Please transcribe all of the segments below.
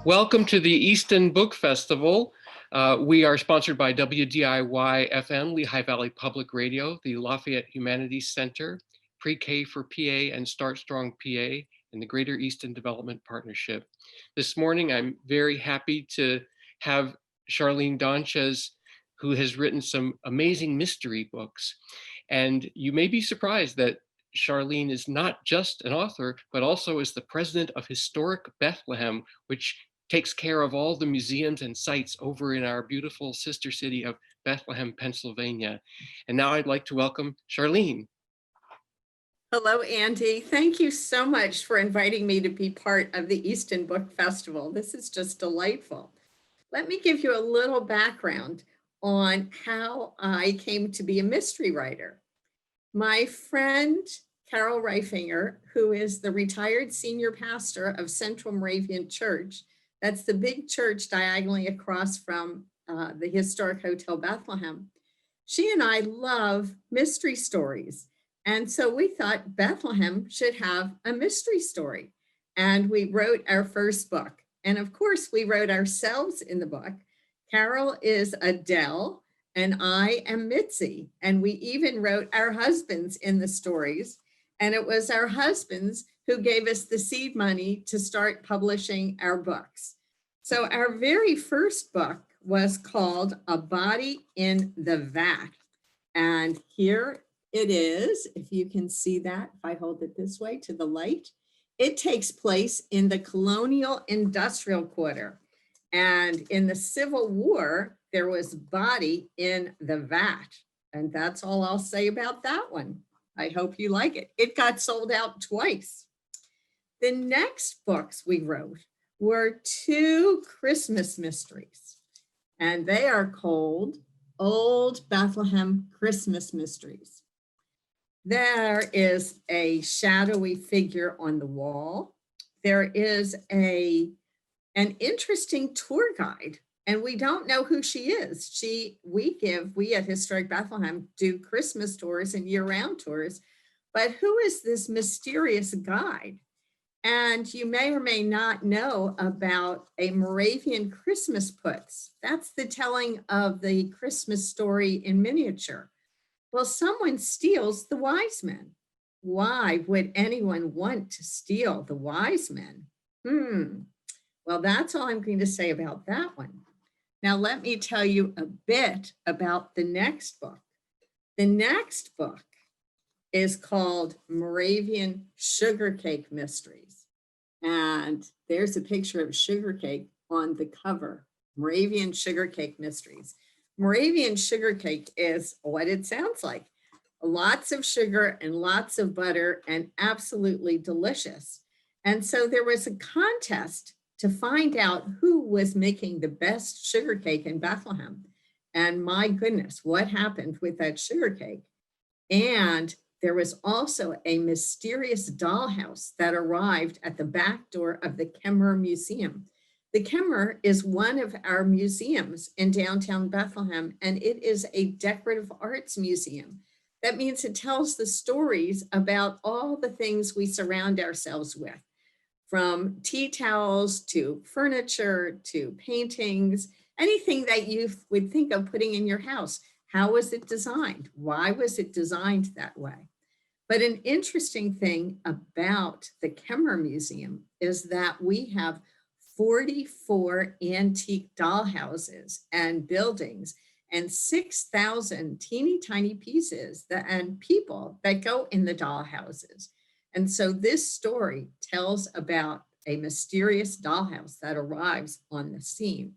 Welcome to the Easton Book Festival. We are sponsored by WDIY-FM, Lehigh Valley Public Radio, the Lafayette Humanities Center, Pre-K for PA and Start Strong PA, and the Greater Easton Development Partnership. This morning, I'm very happy to have Charlene Donchez, who has written some amazing mystery books. And you may be surprised that Charlene is not just an author, but also is the president of Historic Bethlehem, which takes care of all the museums and sites over in our beautiful sister city of Bethlehem, Pennsylvania. And now I'd like to welcome Charlene. Hello, Andy. Thank you so much for inviting me to be part of the Easton Book Festival. This is just delightful. Let me give you a little background on how I came to be a mystery writer. My friend, Carol Reifinger, who is the retired senior pastor of Central Moravian Church, that's the big church diagonally across from the historic Hotel Bethlehem. She and I love mystery stories. And so we thought Bethlehem should have a mystery story. And we wrote our first book. And of course, we wrote ourselves in the book. Carol is Adele and I am Mitzi. And we even wrote our husbands in the stories. And it was our husbands who gave us the seed money to start publishing our books. So our very first book was called A Body in the Vat. And here it is, if you can see that, if I hold it this way to the light, it takes place in the colonial industrial quarter. And in the Civil War, there was body in the vat. And that's all I'll say about that one. I hope you like it. It got sold out twice. The next books we wrote were two Christmas mysteries, and they are called Old Bethlehem Christmas Mysteries. There is a shadowy figure on the wall. There is an interesting tour guide, and we don't know who she is. We at Historic Bethlehem do Christmas tours and year-round tours, but who is this mysterious guide? And you may or may not know about a Moravian Christmas puts. That's the telling of the Christmas story in miniature. Well, someone steals the wise men. Why would anyone want to steal the wise men? Well, that's all I'm going to say about that one. Now, let me tell you a bit about the next book. The next book is called Moravian Sugar Cake Mysteries. And there's a picture of sugar cake on the cover, Moravian Sugar Cake Mysteries. Moravian sugar cake is what it sounds like. Lots of sugar and lots of butter and absolutely delicious. And so there was a contest to find out who was making the best sugar cake in Bethlehem. And my goodness, what happened with that sugar cake? And there was also a mysterious dollhouse that arrived at the back door of the Kemmerer Museum. The Kemmerer is one of our museums in downtown Bethlehem, and it is a decorative arts museum. That means it tells the stories about all the things we surround ourselves with, from tea towels to furniture to paintings, anything that you would think of putting in your house. How was it designed? Why was it designed that way? But an interesting thing about the Kemmerer Museum is that we have 44 antique dollhouses and buildings and 6,000 teeny tiny pieces and people that go in the dollhouses. And so this story tells about a mysterious dollhouse that arrives on the scene.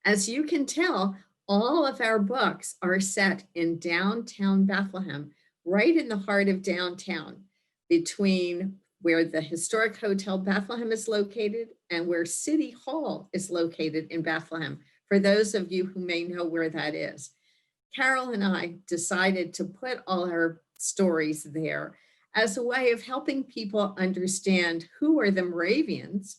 As you can tell, all of our books are set in downtown Bethlehem, right in the heart of downtown, between where the historic Hotel Bethlehem is located and where City Hall is located in Bethlehem, for those of you who may know where that is. Carol and I decided to put all our stories there as a way of helping people understand who are the Moravians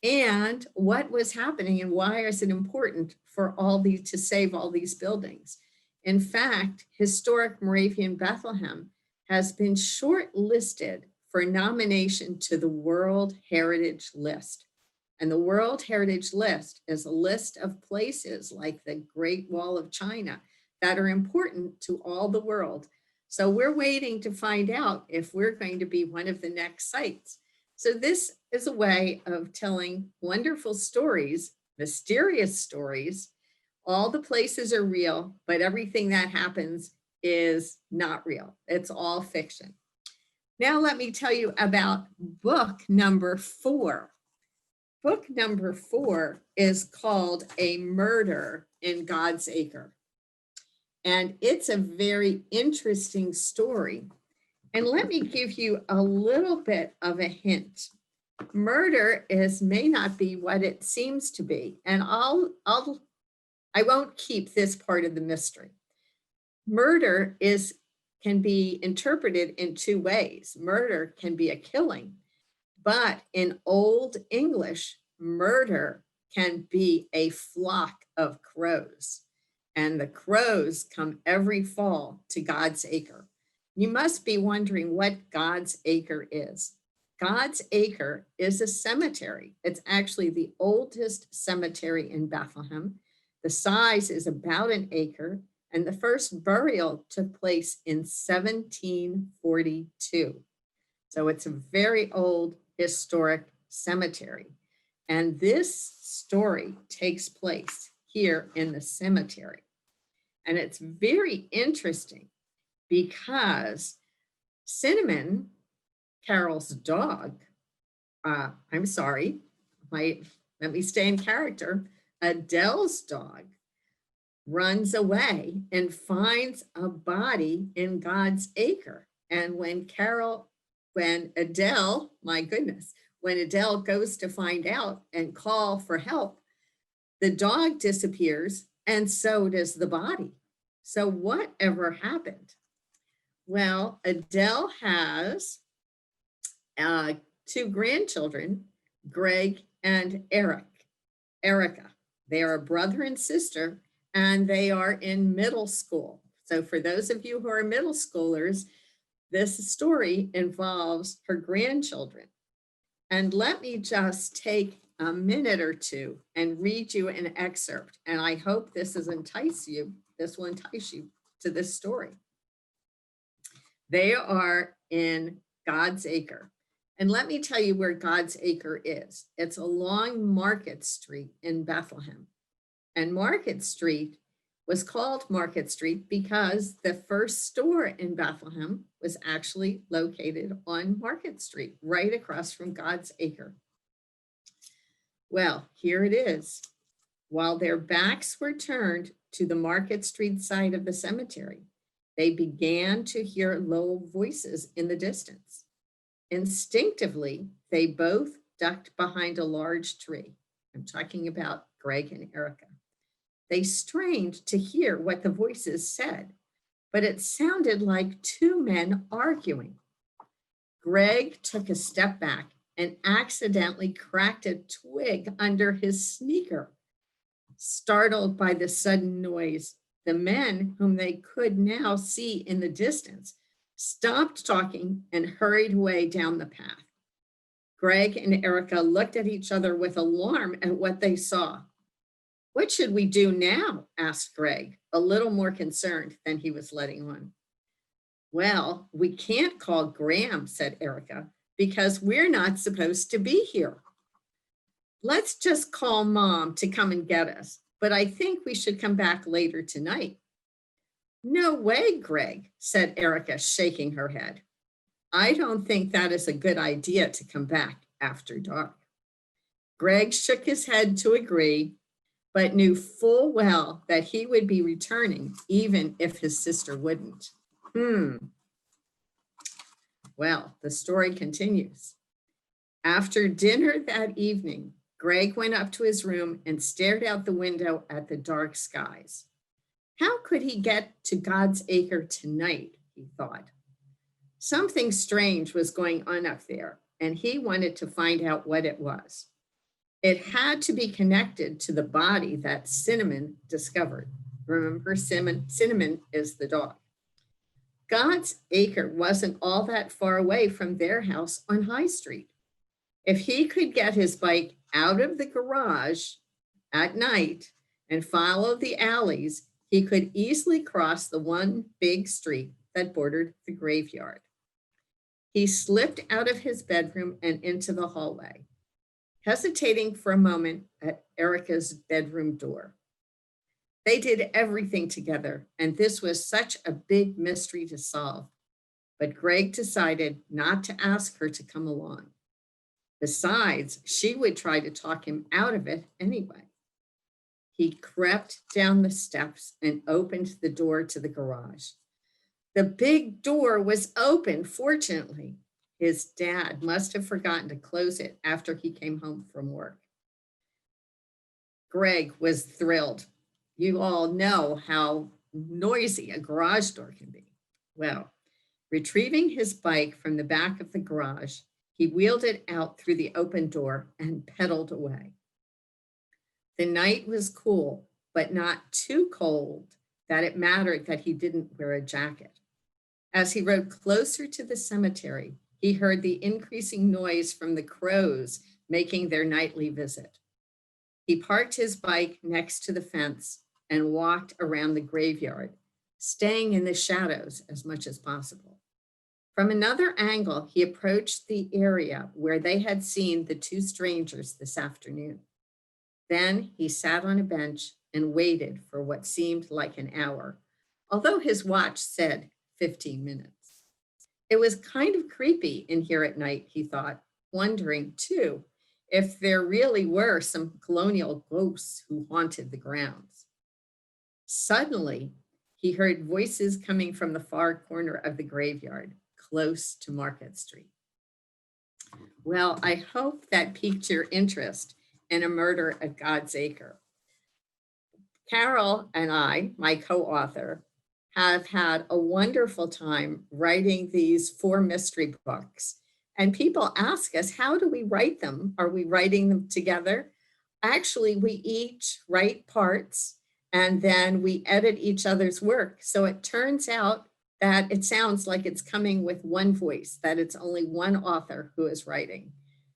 and what was happening and why is it important for all these to save all these buildings. In fact, Historic Moravian Bethlehem has been shortlisted for nomination to the World Heritage List. And the World Heritage List is a list of places like the Great Wall of China that are important to all the world. So we're waiting to find out if we're going to be one of the next sites. So this is a way of telling wonderful stories, mysterious stories. All the places are real, but everything that happens is not real. It's all fiction. Now let me tell you about book number 4. Book number 4 is called A Murder in God's Acre. And it's a very interesting story. And let me give you a little bit of a hint. Murder may not be what it seems to be. And I won't keep this part of the mystery. Murder can be interpreted in 2 ways. Murder can be a killing, but in Old English, murder can be a flock of crows. And the crows come every fall to God's Acre. You must be wondering what God's Acre is. God's Acre is a cemetery. It's actually the oldest cemetery in Bethlehem. The size is about an acre, and the first burial took place in 1742. So it's a very old historic cemetery. And this story takes place here in the cemetery. And it's very interesting because Cinnamon, Carol's dog, let me stay in character. Adele's dog runs away and finds a body in God's Acre. And when Adele goes to find out and call for help, the dog disappears and so does the body. So whatever happened? Well, Adele has 2 grandchildren, Greg and Erica. They are a brother and sister, and they are in middle school. So for those of you who are middle schoolers, this story involves her grandchildren. And let me just take a minute or 2 and read you an excerpt. And I hope this will entice you to this story. They are in God's Acre. And let me tell you where God's Acre is. It's along Market Street in Bethlehem. And Market Street was called Market Street because the first store in Bethlehem was actually located on Market Street, right across from God's Acre. Well, here it is. While their backs were turned to the Market Street side of the cemetery, they began to hear low voices in the distance. Instinctively, they both ducked behind a large tree. I'm talking about Greg and Erica. They strained to hear what the voices said, but it sounded like 2 men arguing. Greg took a step back and accidentally cracked a twig under his sneaker. Startled by the sudden noise, the men, whom they could now see in the distance, stopped talking and hurried away down the path. Greg and Erica looked at each other with alarm at what they saw. "What should we do now?" asked Greg, a little more concerned than he was letting on. "Well, we can't call Graham," said Erica, "because we're not supposed to be here. Let's just call Mom to come and get us, but I think we should come back later tonight." "No way, Greg," said Erica, shaking her head. "I don't think that is a good idea to come back after dark." Greg shook his head to agree, but knew full well that he would be returning even if his sister wouldn't. Well, the story continues. After dinner that evening, Greg went up to his room and stared out the window at the dark skies. How could he get to God's Acre tonight, he thought. Something strange was going on up there, and he wanted to find out what it was. It had to be connected to the body that Cinnamon discovered. Remember, Cinnamon is the dog. God's Acre wasn't all that far away from their house on High Street. If he could get his bike out of the garage at night and follow the alleys, he could easily cross the one big street that bordered the graveyard. He slipped out of his bedroom and into the hallway, hesitating for a moment at Erica's bedroom door. They did everything together, and this was such a big mystery to solve. But Greg decided not to ask her to come along. Besides, she would try to talk him out of it anyway. He crept down the steps and opened the door to the garage. The big door was open, fortunately. His dad must have forgotten to close it after he came home from work. Greg was thrilled. You all know how noisy a garage door can be. Well, retrieving his bike from the back of the garage, he wheeled it out through the open door and pedaled away. The night was cool, but not too cold that it mattered that he didn't wear a jacket. As he rode closer to the cemetery, he heard the increasing noise from the crows making their nightly visit. He parked his bike next to the fence and walked around the graveyard, staying in the shadows as much as possible. From another angle, he approached the area where they had seen the two strangers this afternoon. Then he sat on a bench and waited for what seemed like an hour, although his watch said 15 minutes. It was kind of creepy in here at night, he thought, wondering, too, if there really were some colonial ghosts who haunted the grounds. Suddenly, he heard voices coming from the far corner of the graveyard, close to Market Street. Well, I hope that piqued your interest in A Murder at God's Acre. Carol and I, my co-author, have had a wonderful time writing these 4 mystery books. And people ask us, how do we write them? Are we writing them together? Actually, we each write parts and then we edit each other's work. So it turns out that it sounds like it's coming with one voice, that it's only one author who is writing.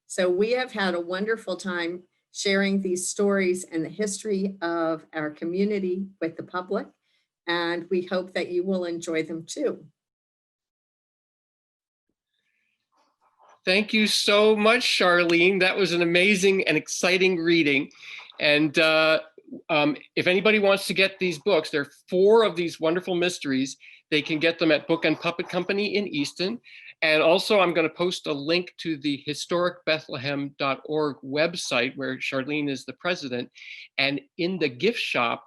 So we have had a wonderful time sharing these stories and the history of our community with the public. And we hope that you will enjoy them too. Thank you so much, Charlene. That was an amazing and exciting reading. And if anybody wants to get these books, there are 4 of these wonderful mysteries. They can get them at Book and Puppet Company in Easton. And also, I'm going to post a link to the historicbethlehem.org website where Charlene is the president. And in the gift shop,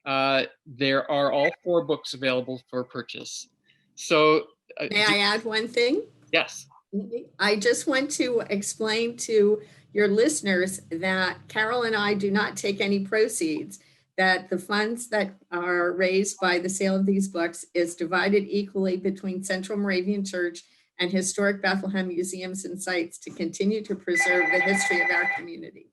there are all 4 books available for purchase. So, may I add one thing? Yes. I just want to explain to your listeners that Carol and I do not take any proceeds, that the funds that are raised by the sale of these books is divided equally between Central Moravian Church and Historic Bethlehem Museums and Sites to continue to preserve the history of our community.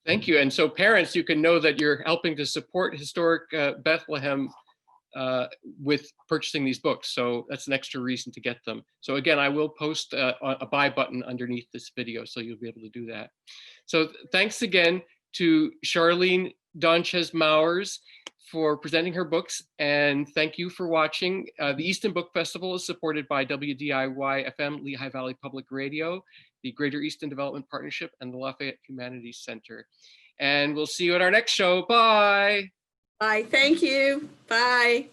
Thank you. And so parents, you can know that you're helping to support Historic Bethlehem with purchasing these books. So that's an extra reason to get them. So again, I will post a buy button underneath this video, so you'll be able to do that. So thanks again to Charlene Donchez-Mowers for presenting her books, and thank you for watching. The Easton Book Festival is supported by WDIY-FM, Lehigh Valley Public Radio, the Greater Easton Development Partnership, and the Lafayette Humanities Center. And we'll see you at our next show. Bye. Bye. Thank you. Bye.